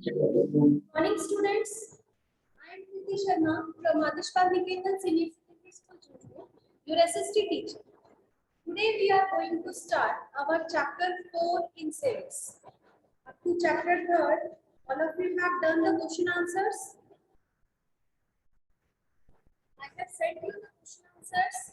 Morning students, I am Kriti Sharma from Adishpal Niketan Senior Secondary School, Jodhpur, your SST teacher. Today we are going to start our chapter 4 in civics. Up to chapter 3rd, all of you have done the question answers. I have sent you the question answers.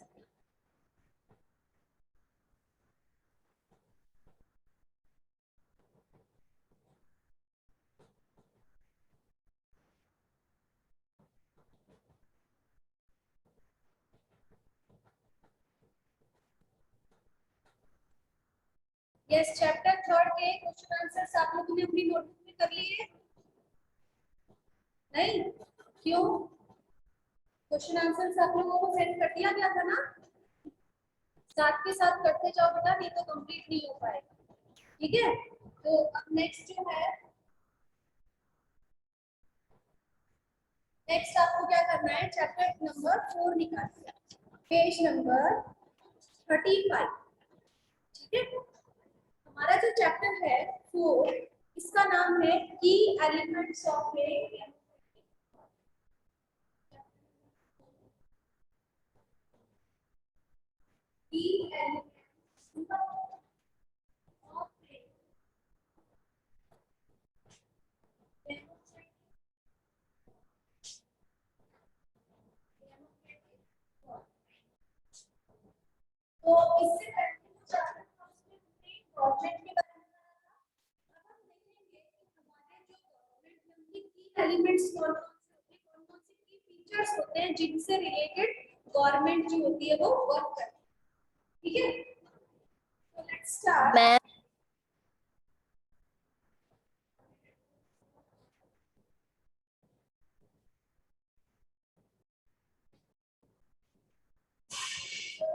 Yes, chapter 3rd के question answers आप लोगों ने अपनी notebook में कर लिए? नहीं? क्यों? क्वेश्चन आंसर्स आप लोगों को सेंड कर दिया गया था ना? साथ के साथ करते जाओ बेटा, नहीं तो कंप्लीट नहीं हो पाएगा। ठीक है, तो अब नेक्स्ट जो है, नेक्स्ट आपको क्या करना है, चैप्टर नंबर 4 निकालना है, पेज नंबर 35। ठीक है, हमारा जो चैप्टर है 4, इसका नाम है की एलिमेंट्स ऑफ ए की एलिमेंट्स ऑफ ए। तो इससे पहले चैप्टर था उसमें गवर्नमेंट के बारे में था। अब हम देखेंगे कि हमारे जो गवर्नमेंट में की एलिमेंट्स कौन कौन से की फीचर्स होते हैं जिनसे रिलेटेड गवर्नमेंट जो होती है वो वर्क करती है। ठीक है, तो लेट्स स्टार्ट। मैम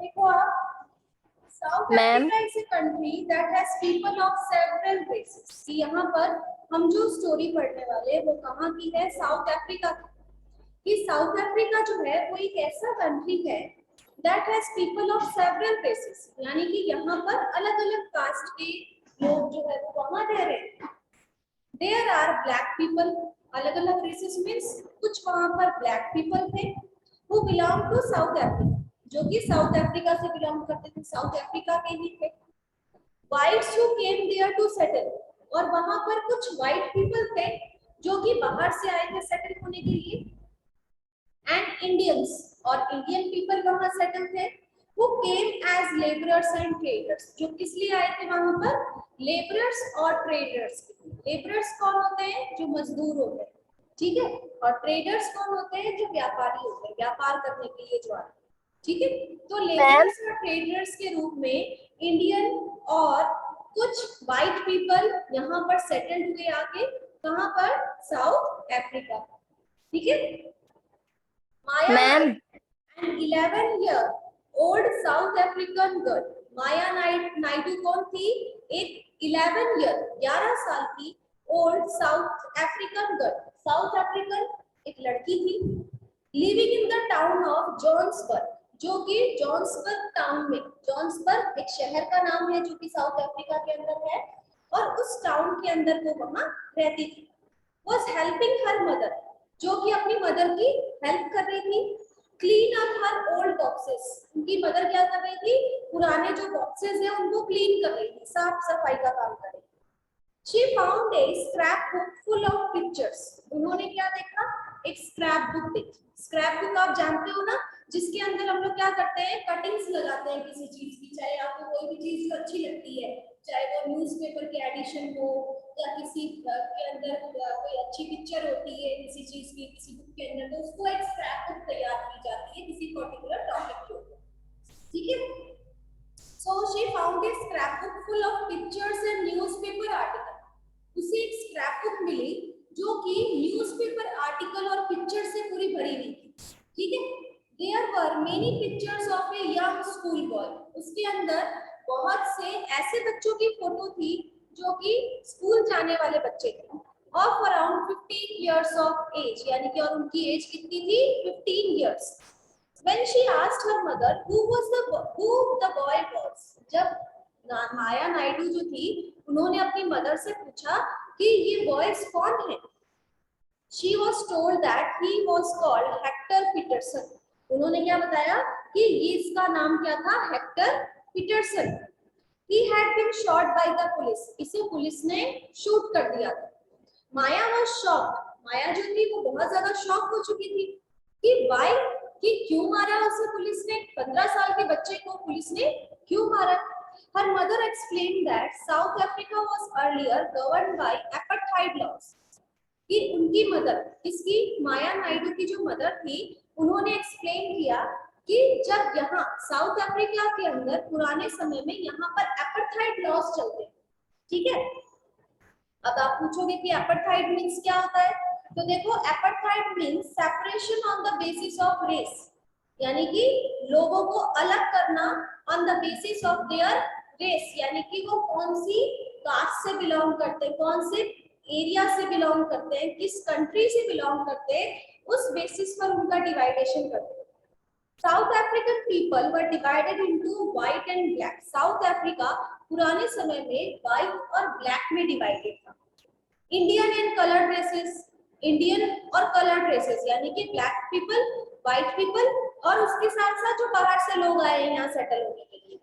देखो आप, South Africa is a country that has people of several races. यहाँ पर हम जो स्टोरी पढ़ने वाले हैं वो कहाँ की है, साउथ अफ्रीका की। कि साउथ अफ्रीका जो है वो एक ऐसा कंट्री है that has people of several races, यानी कि यहाँ पर अलग अलग कास्ट के लोग जो है वो वहाँ रह रहे हैं। देयर आर ब्लैक पीपल, अलग अलग रेसेस मीन्स कुछ वहाँ पर ब्लैक पीपल थे who belong to South Africa, जो कि साउथ अफ्रीका से बिलोंग करते थे, साउथ अफ्रीका के ही थे। Whites who came there to settle, और वहां पर कुछ व्हाइट पीपल थे जो कि बाहर से आए थे सेटल होने के लिए। एंड इंडियंस, और इंडियन पीपल वहां सेटल थे who came as laborers and traders, जो किस लिए आए थे वहां पर, लेबरर्स और ट्रेडर्स। लेबरर्स कौन होते हैं, जो मजदूर होते हैं, ठीक है, और ट्रेडर्स कौन होते हैं, जो व्यापारी होते हैं, व्यापार करने के लिए जो आते हैं। ठीक है, तो लेबरर्स और ट्रेडर्स के रूप में इंडियन और कुछ व्हाइट पीपल यहाँ पर सेटल्ड हुए आके, कहाँ पर, साउथ अफ्रीका। ठीक है, ma'am an 11-year-old South African girl, माया नायडू कौन थी, एक 11 साल की old south African girl, south African एक लड़की थी, living in the town of Johannesburg, जो कि जोहान्सबर्ग टाउन में, जोहान्सबर्ग एक शहर का नाम है जो कि साउथ अफ्रीका के अंदर है, और उस टाउन के अंदर वो वहां रहती थी। was helping her mother, जो कि अपनी मदर की हेल्प कर रही थी। Clean up her old boxes, उनकी मदर क्या कर रही थी, पुराने जो बॉक्सेस हैं उनको क्लीन कर रही थी, साफ सफाई का काम कर रही थी। She found a scrapbook full of pictures, उन्होंने क्या देखा, एक स्क्रैप बुक देखी। स्क्रैप बुक आप जानते हो ना, जिसके अंदर हम लोग क्या करते हैं, कटिंग्स लगाते हैं किसी चीज की, चाहे आपको कोई भी चीज अच्छी लगती है, चाहे वो न्यूज़पेपर के एडिशन हो या किसी के अंदर कोई अच्छी पिक्चर होती है किसी चीज की, किसी बुक के अंदर, तो उसको एक स्क्रैप बुक तैयार की जाती है किसी पर्टिकुलर टॉपिक के ऊपर। ठीक है, so she found a scrapbook full of pictures and newspaper articles, उसे एक स्क्रैपबुक मिली जो कि न्यूज़पेपर आर्टिकल और पिक्चर से पूरी भरी हुई थी। ठीक है, there were many pictures of a young school boy, उसके अंदर बहुत से ऐसे बच्चों की फोटो थी जो कि स्कूल जाने वाले बच्चे थे, of around 15 years of age, यानी कि और उनकी एज कितनी थी, 15 years. When she asked her mother who the boy was, जब माया नायडू जो थी उन्होंने अपनी मदर से पूछा कि ये बॉयज कौन है। She was told that he was called Hector Peterson. उन्होंने क्या बताया कि ये इसका नाम क्या था, Hector Peterson. He had been shot by the police. इसे पुलिस ने शूट कर दिया था। माया was shocked. माया जो थी वो बहुत ज्यादा शॉक हो चुकी थी कि why, कि क्यों मारा उसे पुलिस ने, 15 साल के बच्चे को पुलिस ने क्यों मारा। Her mother explained that South Africa was earlier governed by apartheid laws. कि उनकी मदर, किसकी, माया नायडू की जो मदर थी, उन्होंने एक्सप्लेन किया कि जब यहाँ साउथ अफ्रीका के अंदर पुराने समय में यहाँ पर एपार्थाइड लॉज चलते हैं। ठीक है, अब आप पूछोगे कि एपार्थाइड मींस क्या होता है, तो देखो apartheid means separation on the basis of race, यानी कि लोगों को अलग करना on the basis of their race, यानी कि वो कौन सी कास्ट से बिलोंग करते हैं, कौन से एरिया से बिलोंग करते हैं, किस कंट्री से बिलोंग करते हैं, उस बेसिस पर उनका डिवाइडेशन करते हैं। South African people were divided into white and black. साउथ अफ्रीका पुराने समय में व्हाइट और ब्लैक में डिवाइडेड था। Indian and coloured races, Indian और कलर्ड रेसेस यानी कि ब्लैक पीपल, व्हाइट पीपल, और उसके साथ साथ जो बाहर से लोग आए हैं यहाँ सेटल होने के लिए।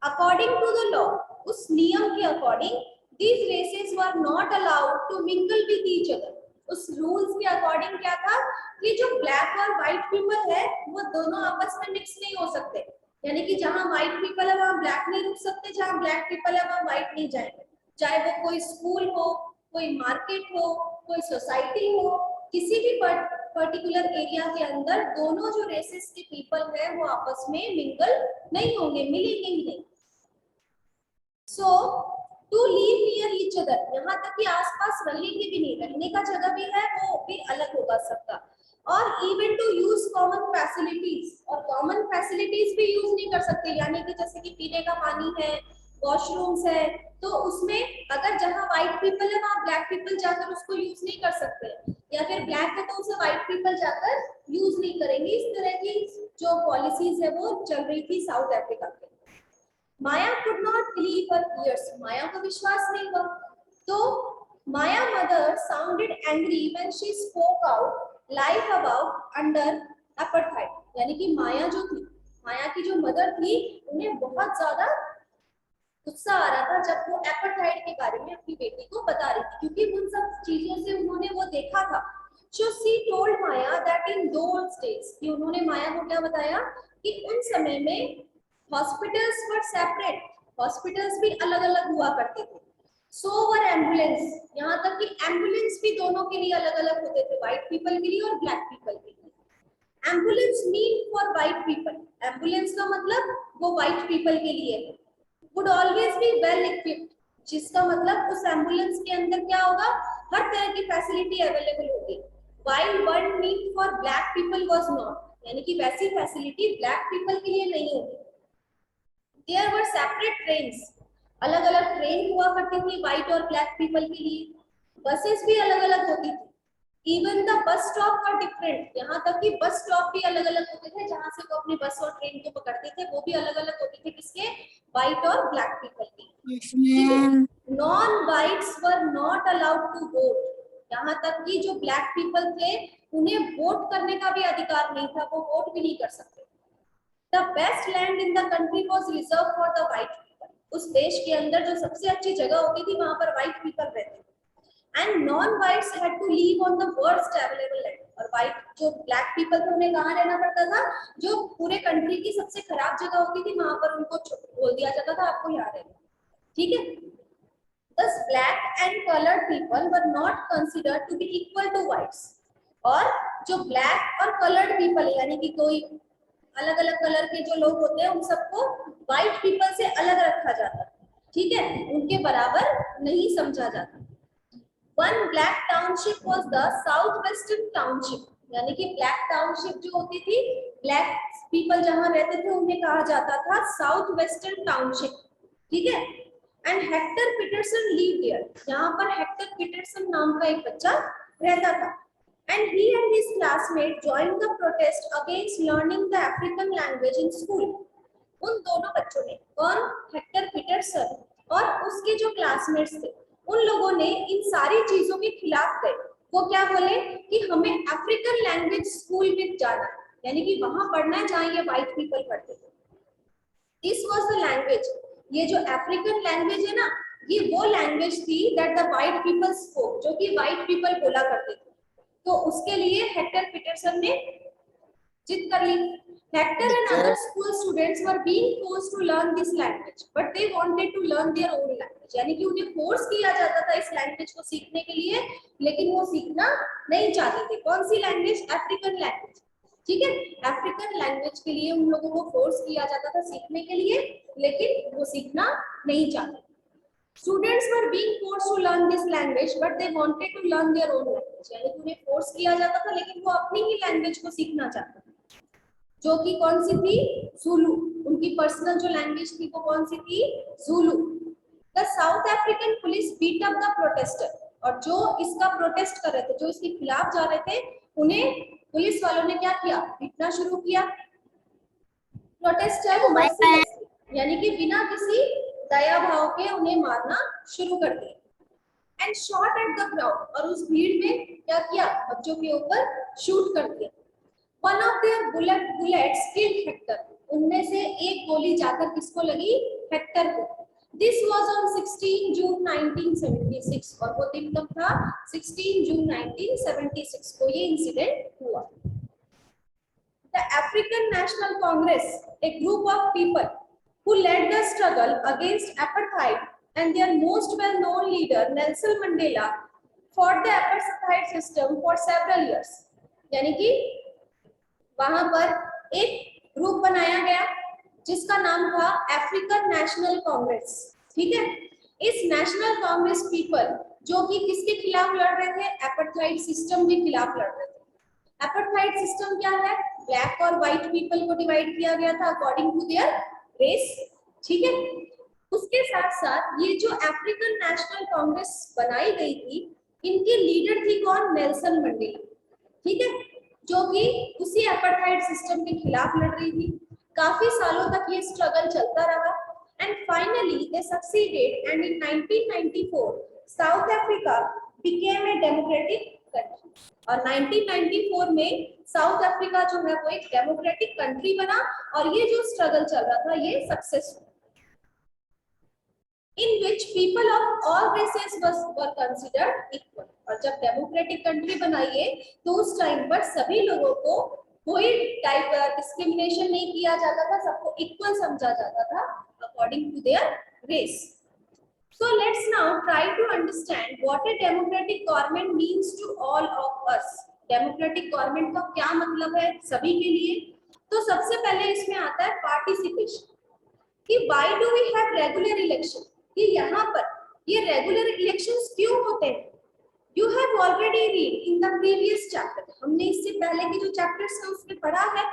अकॉर्डिंग टू द लॉ, उस नियम के according, these races were not allowed to mingle with each other. उस रूल्स के अकॉर्डिंग क्या था कि जो ब्लैक और व्हाइट पीपल है वो दोनों आपस में मिक्स नहीं हो सकते, यानी कि जहां व्हाइट पीपल है वहां ब्लैक नहीं रुक सकते, जहां ब्लैक पीपल है वहां व्हाइट नहीं जाएंगे। चाहे वो कोई स्कूल हो, कोई मार्केट हो, कोई सोसाइटी हो, किसी भी पर्टिकुलर एरिया के अंदर दोनों जो रेसेस के पीपल है वो आपस में मिंगल नहीं होंगे, मिलेंगे ही नहीं। So to live near each other, यहाँ तक कि आसपास रहेंगे भी नहीं, रहने का जगह भी है वो भी अलग होगा सबका। और even to use common facilities, और कॉमन फैसिलिटीज भी यूज नहीं कर सकते, यानी कि जैसे कि पीने का पानी है, वॉशरूम्स है, तो उसमें अगर जहाँ व्हाइट पीपल है वहाँ ब्लैक पीपल जाकर उसको यूज नहीं कर सकते, या फिर ब्लैक है तो उसे व्हाइट पीपल जाकर यूज नहीं करेंगे। इस तरह की जो पॉलिसीज है वो चल रही थी साउथ अफ्रीका में। माया could not believe her ears. माया को विश्वास नहीं हुआ, तो माया mother sounded angry when she spoke out life about under apartheid. यानी कि माया जो थी, माया की जो मदर थी, उन्हें बहुत ज्यादा गुस्सा आ रहा था जब वो एपार्थाइड के बारे में अपनी बेटी को बता रही थी, क्योंकि उन सब चीजों से उन्होंने वो देखा था। So she told Maya that in those days, कि उन्होंने माया को क्या बताया कि उन समय में हॉस्पिटल्स वर सेपरेट, हॉस्पिटल्स भी अलग अलग हुआ करते थे। सो वर एम्बुलेंस, यहाँ तक कि एम्बुलेंस भी दोनों के लिए अलग अलग होते थे, व्हाइट पीपल के लिए और ब्लैक पीपल के लिए। Ambulance mean for white people, ambulance का मतलब वो व्हाइट पीपल के लिए है। Would always be well equipped, जिसका मतलब उस एम्बुलेंस के अंदर क्या होगा, हर तरह की फैसिलिटी अवेलेबल होगी। While one mean for black people was not, यानी कि वैसी फैसिलिटी ब्लैक पीपल के लिए नहीं होगी। There were separate trains, अलग अलग ट्रेन हुआ करती थी व्हाइट और ब्लैक पीपल के लिए। बसेस भी अलग अलग होती थी। Even the bus stop were different, यहाँ तक कि बस स्टॉप भी अलग अलग होते थे, जहाँ से वो अपनी बस और ट्रेन को पकड़ते थे वो भी अलग अलग होते थे, किसके, व्हाइट और ब्लैक पीपल के। Non whites were not allowed to vote, यहाँ तक कि जो ब्लैक पीपल थे उन्हें वोट करने का भी अधिकार नहीं था, वो वोट भी नहीं कर सकते। The best land in the country was reserved for the white people. उस देश के अंदर जो सबसे अच्छी जगह होती थी वहां पर white people रहते थे। And non-whites had to live on the worst available land. और white जो black people थे उन्हें कहाँ रहना पड़ता था, जो पूरे कंट्री की सबसे खराब जगह होती थी वहां पर उनको बोल दिया जाता था आपको यहाँ रहना, ठीक है। Thus black and colored people were not considered to be equal to whites. और जो black और colored people है, यानी कि कोई अलग अलग कलर के जो लोग होते हैं उन सबको व्हाइट पीपल से अलग रखा जाता है, ठीक है, उनके बराबर नहीं समझा जाता। One black township was the south western township, यानी कि ब्लैक टाउनशिप जो होती थी, ब्लैक पीपल जहां रहते थे उन्हें कहा जाता था साउथ वेस्टर्न टाउनशिप, ठीक है। And Hector Peterson live there, यहाँ पर हेक्टर पीटरसन नाम का एक बच्चा रहता था। And he and his classmate joined the protest against learning the African language in school. उन दोनों बच्चों ने, कौन, हेक्टर पीटरसन और उसके जो क्लासमेट्स थे, उन लोगों ने इन सारी चीजों के खिलाफ गए। वो क्या बोले कि हमें अफ्रीकन लैंग्वेज स्कूल में जाना है, यानी कि वहां पढ़ना है जहां ये व्हाइट पीपल पढ़ते थे। दिस वाज द लैंग्वेज, ये जो अफ्रीकन लैंग्वेज है ना, ये वो लैंग्वेज थी that the white people spoke, जो कि व्हाइट पीपल बोला करते थे। तो उसके लिए हेक्टर पीटरसन ने जिद कर ली। Hector and other school students were being forced to learn this language, but they wanted to learn their own language. यानी कि उन्हें फोर्स किया जाता था इस लैंग्वेज को सीखने के लिए, लेकिन वो सीखना नहीं चाहते थे। कौन सी लैंग्वेज? African language. ठीक है, अफ्रीकन लैंग्वेज के लिए उन लोगों को फोर्स किया जाता था सीखने के लिए, लेकिन वो सीखना नहीं चाहते। Students were being forced to learn this language, but they wanted to learn their own language. यानी कि उन्हें फोर्स किया जाता था, लेकिन वो अपनी ही लैंग्वेज को सीखना चाहते थे, जो कि कौन सी थी? ज़ुलू। उनकी पर्सनल जो लैंग्वेज थी वो कौन सी थी? Zulu. The South African police beat up the protester, और जो इसका प्रोटेस्ट कर रहे थे, जो इसके खिलाफ जा रहे थे, उन्हें पुलिस वालों ने क्या किया? पीटना शुरू किया। प्रोटेस्टर मर्सीलेसली, यानी कि बिना किसी दया भाव के उन्हें मारना शुरू कर दिया। And shot at the crowd, और उस भीड़ में क्या किया? बच्चों के ऊपर शूट कर दिया। One of their bullets killed Hector. उनमें से एक गोली जाकर किसको लगी? हेक्टर को। This was on 16 June 1976, और वो दिन कब था? 16 जून 1976 को ये इंसिडेंट हुआ। The African National Congress, a group of people who led the struggle against apartheid, and their most well-known leader Nelson Mandela fought the apartheid system for several years. यानी कि वहां पर एक ग्रुप बनाया गया जिसका नाम था अफ्रीकन नेशनल कांग्रेस। ठीक है, इस नेशनल कांग्रेस पीपल जो कि किसके खिलाफ लड़ रहे थे? एपार्थाइड सिस्टम के खिलाफ लड़ रहे थे। एपार्थाइड सिस्टम क्या है? ब्लैक और व्हाइट पीपल को डिवाइड किया गया था अकॉर्डिंग टू देयर रेस। ठीक है, उसके साथ साथ ये जो अफ्रीकन नेशनल कांग्रेस बनाई गई थी, इनकी लीडर थी कौन? Nelson Mandela. ठीक है, जो कि उसी अपार्थाइड सिस्टम के खिलाफ लड़ रही थी। काफी सालों तक ये स्ट्रगल चलता रहा, and finally they succeeded, and in 1994 south Africa became a democratic country. और 1994 में साउथ अफ्रीका जो है वो एक डेमोक्रेटिक कंट्री बना, और ये जो स्ट्रगल चल रहा था ये सक्सेस हुआ। In which people of all races were considered equal. और जब डेमोक्रेटिक कंट्री बनाई है तो उस टाइम पर सभी लोगों को कोई टाइप का डिस्क्रिमिनेशन नहीं किया जाता था, सबको इक्वल समझा जाता था according to their race. So let's now try to understand what a democratic government means to all of us. Democratic government का क्या मतलब है सभी के लिए? तो सबसे पहले इसमें आता है पार्टिसिपेशन, कि why do we have regular election, कि यहाँ पर ये रेगुलर इलेक्शंस क्यों होते हैं? You have already read in the previous chapter, हमने इससे पहले के जो चैप्टर्स हैं उसमें पढ़ा है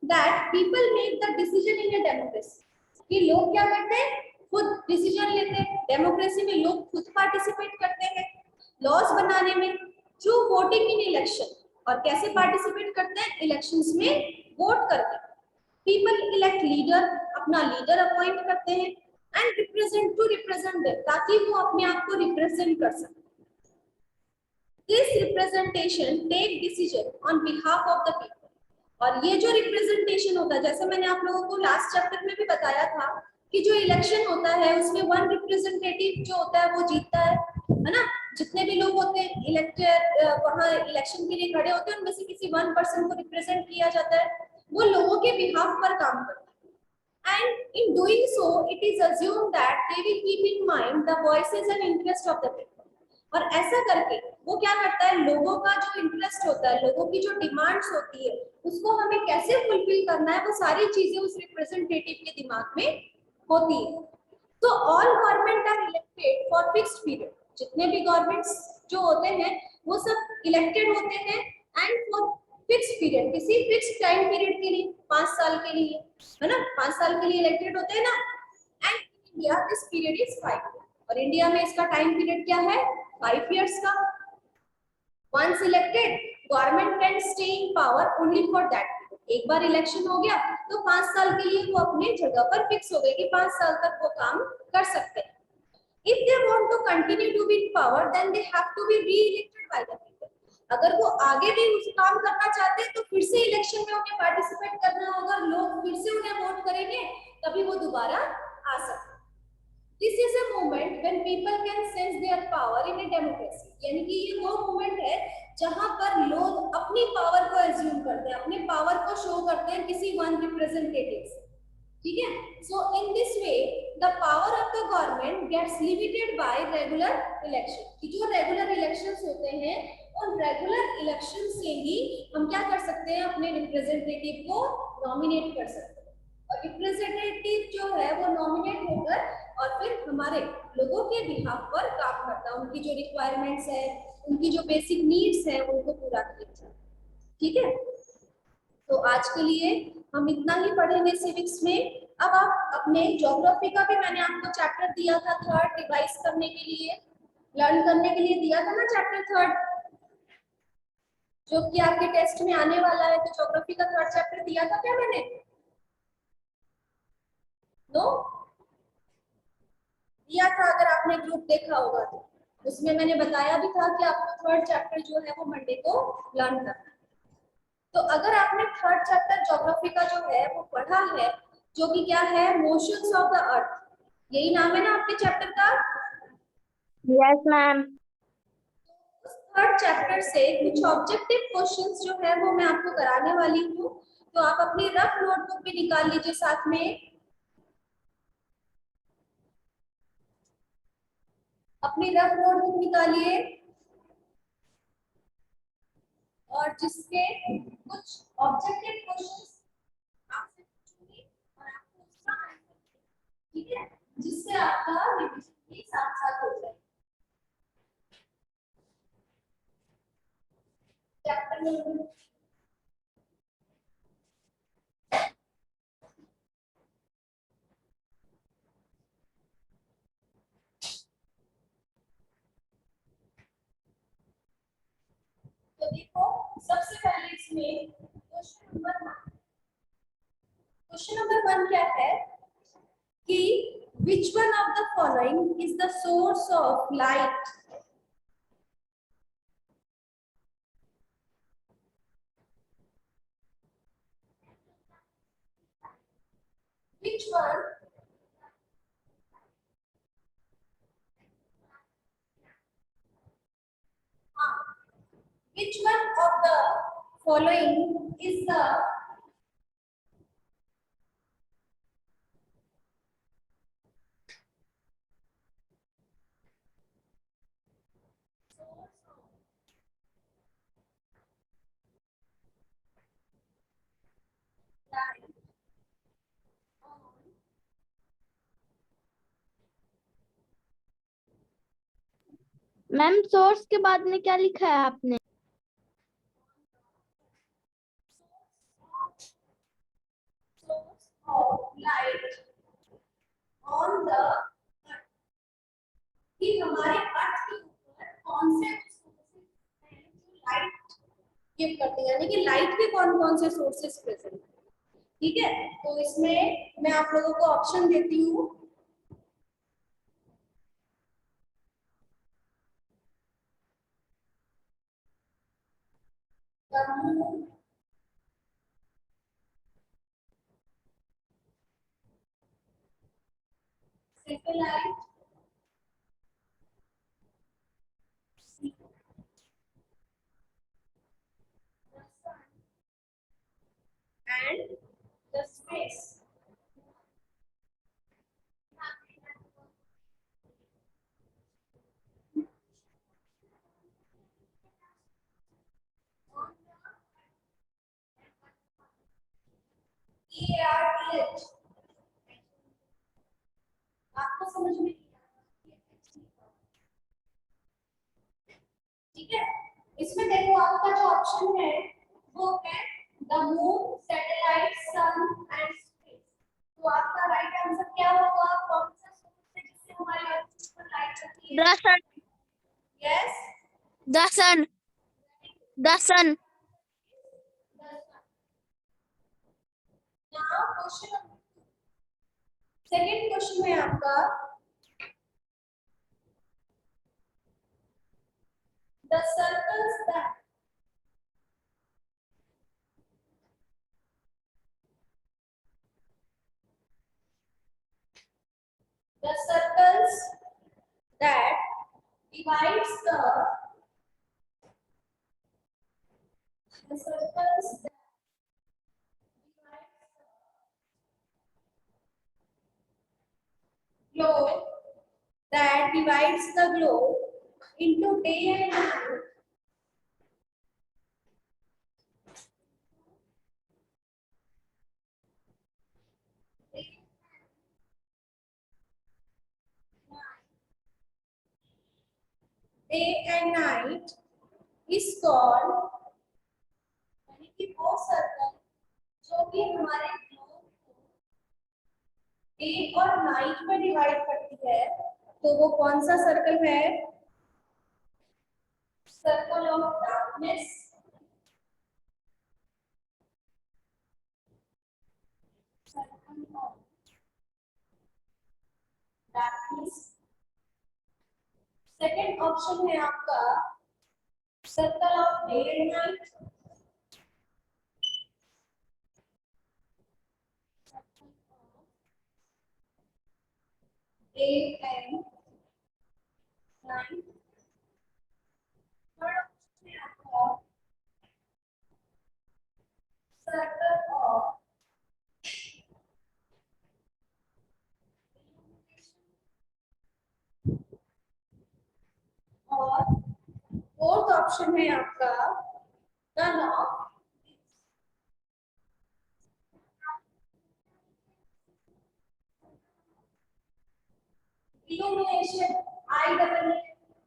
that people make the decision in a democracy, कि लोग क्या करते हैं? खुद डिसीजन लेते हैं। डेमोक्रेसी में लोग खुद पार्टिसिपेट करते हैं लॉज बनाने में थ्रू वोटिंग इन इलेक्शन। और कैसे पार्टिसिपेट करते हैं? इलेक्शंस में वोट करके। पीपल इलेक्ट लीडर, अपना लीडर अपॉइंट करते हैं, and represent to represent them, ताकि वो अपने आप को रिप्रेजेंट कर सके। This representation take decision on behalf of the people, और ये जो रिप्रेजेंटेशन होता है, जैसे मैंने आप लोगों को लास्ट चैप्टर में भी बताया था कि जो इलेक्शन होता है उसमें वन रिप्रेजेंटेटिव जो होता है वो जीतता है ना। जितने भी लोग होते हैं इलेक्टेड वहां इलेक्शन के लिए खड़े होते हैं, उनमें से किसी वन पर्सन को रिप्रेजेंट किया जाता है, वो लोगों के बिहाफ पर काम करता है। And in doing so, it is assumed that they will keep in mind the voices and interest of the people. और ऐसा करके वो क्या करता है? लोगों का जो इंटरेस्ट होता है, लोगों की जो डिमांड्स होती है, उसको हमें कैसे फुलफिल करना है, वो सारी चीजें उस रिप्रेजेंटेटिव के दिमाग में होती है। तो all government are elected for fixed period, जितने भी गवर्नमेंट्स जो होते हैं वो सब इलेक्टेड होते हैं एंड फॉर फिक्स्ड पीरियड, किसी फिक्स्ड टाइम पीरियड के लिए, 5 साल के लिए, है ना, 5 साल के लिए इलेक्टेड होते हैं ना। And India this period is 5 years, और इंडिया में इसका टाइम पीरियड क्या है? 5 years का। Once elected government can stay in power only for that. एक बार इलेक्शन हो गया तो 5 साल के लिए वो अपने जगह पर फिक्स हो गए कि 5 साल तक वो काम कर सकते हैं। If they want to continue to be in power, then they have to be re-elected by the people. अगर वो आगे भी उस काम करना चाहते हैं तो फिर से इलेक्शन में उन्हें पार्टिसिपेट करना होगा, लोग फिर से उन्हें वोट करेंगे, तभी वो दोबारा आ सकते हैं। This is a moment when people can sense their power in a democracy. यानी कि ये वो मोमेंट है जहां पर लोग अपनी पावर को एज्यूम करते हैं, अपने पावर को शो करते हैं किसी वन रिप्रेजेंटेटिव से, ठीक है। So in this way the power of the government gets limited by regular election. कि जो रेगुलर इलेक्शंस होते हैं, उन रेगुलर इलेक्शन से ही हम क्या कर सकते हैं, अपने रिप्रेजेंटेटिव को नॉमिनेट कर सकते हैं। और रिप्रेजेंटेटिव जो है वो नॉमिनेट होकर और फिर हमारे लोगों के बिहाफ पर काम करता है, उनकी जो रिक्वायरमेंट्स है, उनकी जो बेसिक नीड्स है, उनको पूरा किया जाए, ठीक है। तो आज के लिए हम इतना ही पढ़ेंगे सिविक्स में। अब आप अपने ज्योग्राफी का भी मैंने आपको चैप्टर दिया था थर्ड, रिवाइज करने के लिए, लर्न करने के लिए दिया था ना चैप्टर थर्ड, जो कि आपके टेस्ट में आने वाला है। तो ज्योग्राफी का थर्ड चैप्टर दिया था क्या मैंने? नो दिया था? अगर आपने ग्रुप देखा होगा तो उसमें मैंने बताया भी था कि आपको थर्ड चैप्टर जो है वो मंडे को लर्न करना है। तो अगर आपने थर्ड चैप्टर ज्योग्राफी का जो है वो पढ़ा है, जो कि क्या है, मोशंस ऑफ द अर्थ, यही नाम है ना आपके चैप्टर का? Yes ma'am. उस थर्ड चैप्टर से कुछ ऑब्जेक्टिव क्वेश्चंस जो है वो मैं आपको कराने वाली हूँ। तो आप अपनी रफ नोटबुक भी निकाल लीजिए साथ में, अपनी रफ नोटबुक निकालिए और जिसके कुछ ऑब्जेक्टिव क्वेश्चंस आपसे पूछूंगी और आपको उसका आंसर, ठीक है, जिससे आपका रिवीजन भी साथ साथ हो जाए। चैप्टर नंबर तो देखो, सबसे पहले इसमें क्वेश्चन नंबर 1 क्या है कि which one of the following is the source of light? Which one which one of the following is the light on ma'am source के बाद में क्या लिखा है आपने? source of light on the earth? कि हमारे अर्थ के ऊपर कौन से सोर्सेस हैं जो लाइट गिव करते हैं, यानी कि लाइट के कौन कौन से सोर्सेस प्रेजेंट हैं, ठीक है। तो इसमें मैं आप लोगों को ऑप्शन देती हूँ। The moon, satellite, the sun and the space. EARTH, आपको समझ में नहीं आया, ठीक है। इसमें देखो आपका जो ऑप्शन है वो है the moon, satellite, sun and space. तो आपका राइट आंसर क्या होगा? कौन सा सोर्स है जिससे हमारी अर्थ पर लाइट आती है? The sun. Yes, the sun. The sun. Now question second question है आपका divides the circles that divides the globe that divides the globe into day and night. Day and night is called यानी कि वो circle जो कि हमारे globe को day और नाइट में डिवाइड करती है, तो वो कौन सा सर्कल है? Circle of darkness, circle of darkness. Second option है आपका circle of day and night, day and night. Third option है आपका सर्कल ऑफ और फोर्थ ऑप्शन है आपका none of illumination, I double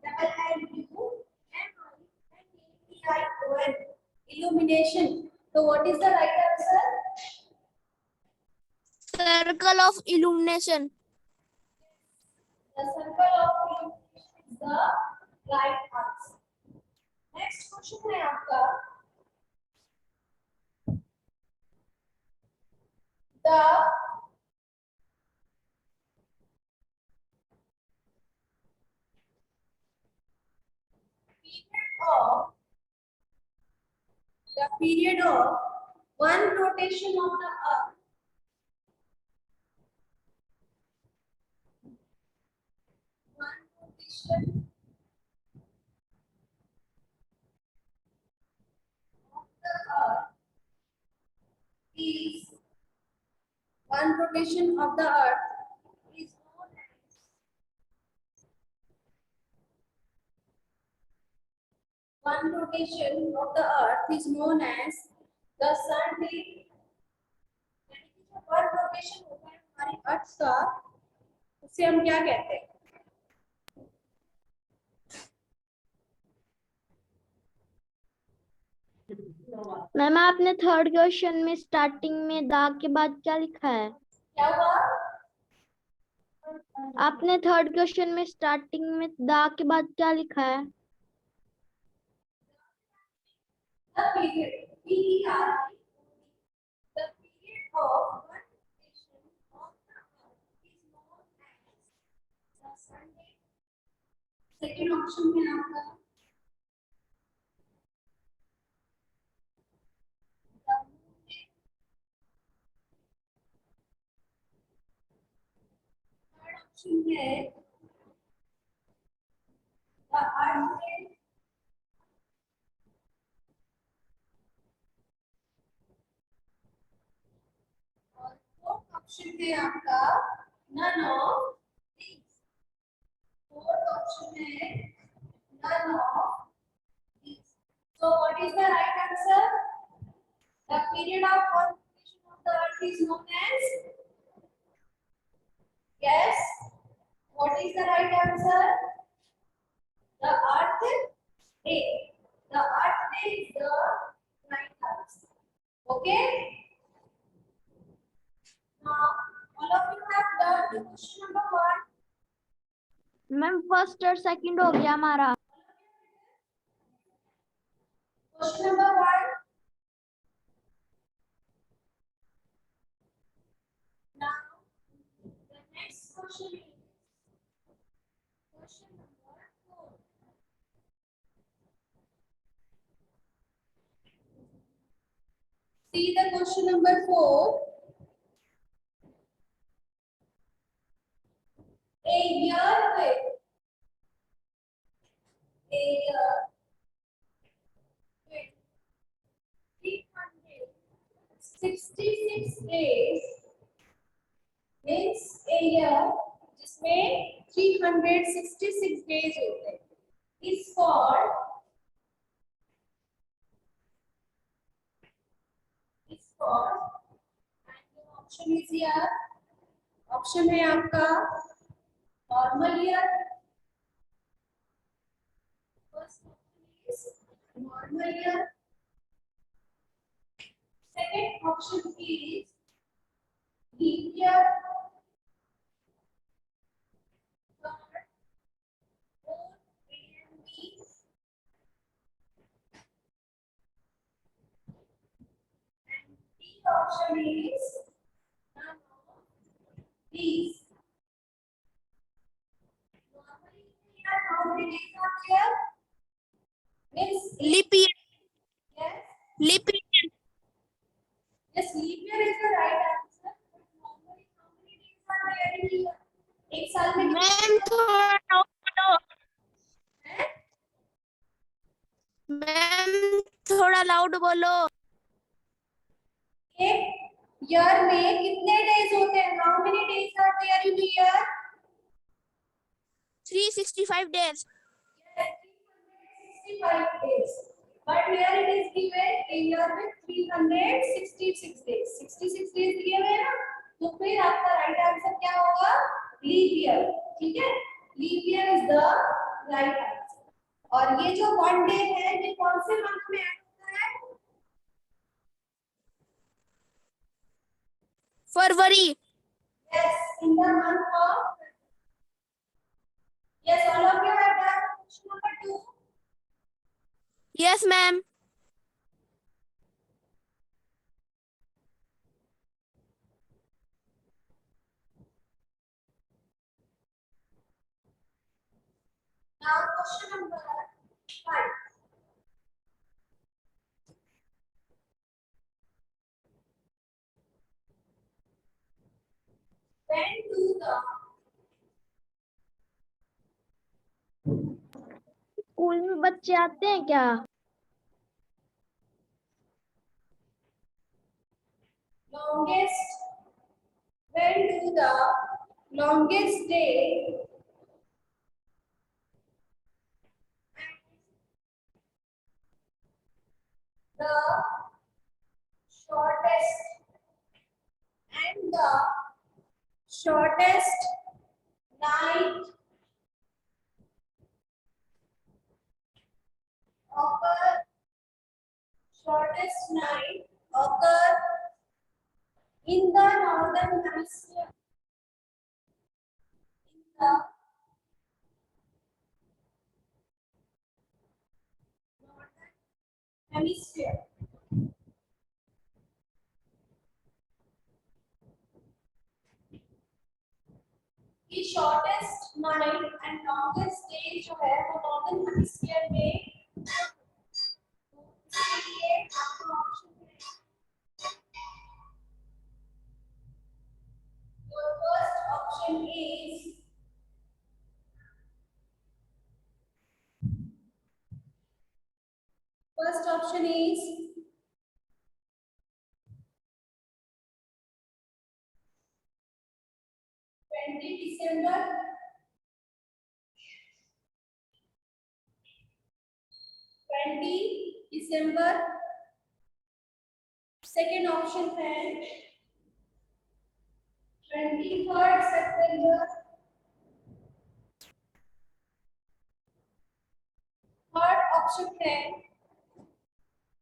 L U M I N A T I O N, illumination. So what is the right answer? Circle of illumination. The circle of illumination is the right answer. Next question है आपका the period of one rotation of the earth, one rotation of the earth is one rotation of the earth is known as one rotation of the earth is known as the sun day, यानी कि जो one rotation होता है हमारी अर्थ का, उसे हम क्या कहते हैं? मैम आपने थर्ड क्वेश्चन में स्टार्टिंग में दा के बाद क्या लिखा है? क्या हुआ? आपने थर्ड क्वेश्चन में स्टार्टिंग में दा के बाद क्या लिखा है? The period PERIOD, the period of one rotation of the earth is known as the sun day. Second option है आपका the moon day. Third option है the earth day. और fourth option है आपका none of these. Fourth option है none of these. So what is the right answer? The period of one rotation of the earth is known as, yes, what is the right answer? The earth day. The earth day is the right answer. Okay. Now all of you have done the question number 1. Ma'am first और second हो गया हमारा। Question number 1. Now the next question is question number 4. See the question number 4. A year with a year with 366 days means a year जिसमें 366 days होते हैं is called and the option is here. Option है आपका normal year. First option is normal year. Second option is leap year. Third OAME. and the option is none of these. Normally here how many days are there? Means Leap year. yes. Leap year. Yes, leap year is the right answer. But normally how many days are there in a year? एक साल में कितने ma'am दिन थोड़ा loud हैं? Ma'am थोड़ा loud बोलो. एक ईयर में कितने डेज होते हैं? How many days are there in a year? 365 days. Yes, 365 days. But here it is given a year with 366 days. 66 days दिए हुए हैं ना, तो फिर आपका राइट आंसर क्या होगा? Leap year. ठीक है, leap year is the right answer. और ये जो 1 डे है ये कौन से मंथ में ऐड होता है? फरवरी. Yes, in the month of. Yes, all of you have done question number 2. Yes, ma'am. Now question number 5. When do the school में बच्चे आते हैं क्या? longest when do the longest day and the shortest night occur in the northern hemisphere. In the northern hemisphere. The shortest night and longest day जो है वो northern hemisphere में इसलिए आपको ऑप्शन है. Your first option is first option is 20 December. 20 December. Second option है 23rd September. Third option है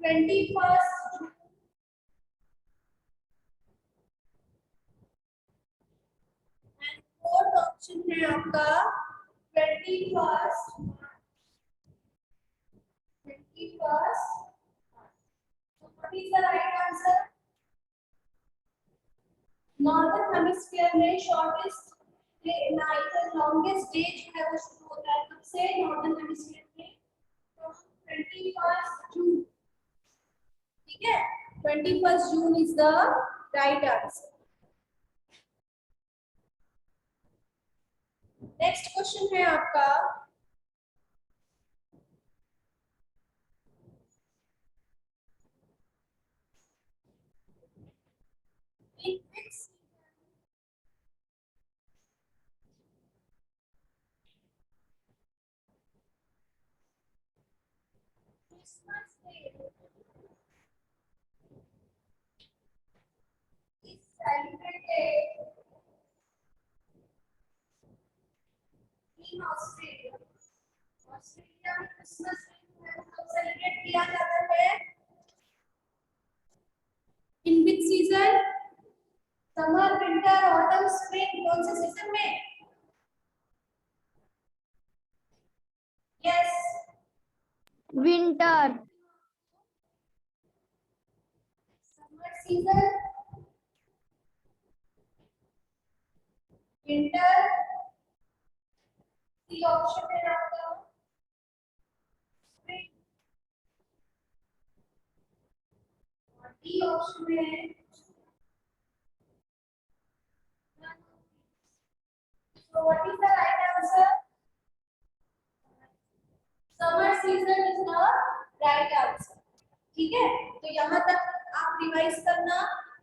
21st June. And fourth option है आपका 21st March. 21st March. So what is the right answer? Northern hemisphere में shortest night and longest day जो है वो शुरू होता है कब से? Northern hemisphere में 21st June. ठीक है, 21st June is the right answer. Next question है आपका In which Christmas Day is celebrated in Australia. Australia में क्रिसमस कब सेलिब्रेट किया जाता है? In which season? Summer, winter, autumn, spring, कौन से सीजन में? Yes, winter, summer season, winter, C option में आपका स्प्रिंग, और डी ऑप्शन में है so what is the right answer? Summer season is the right answer. ठीक है, तो यहाँ तक आप रिवाइज करना।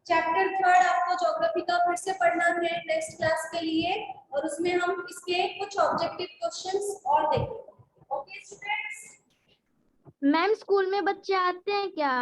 चैप्टर 3 आपको ज्योग्राफी का फिर से पढ़ना है नेक्स्ट क्लास के लिए, और उसमें हम इसके कुछ ऑब्जेक्टिव क्वेश्चंस और देखेंगे। Okay students? मैम स्कूल में बच्चे आते हैं क्या?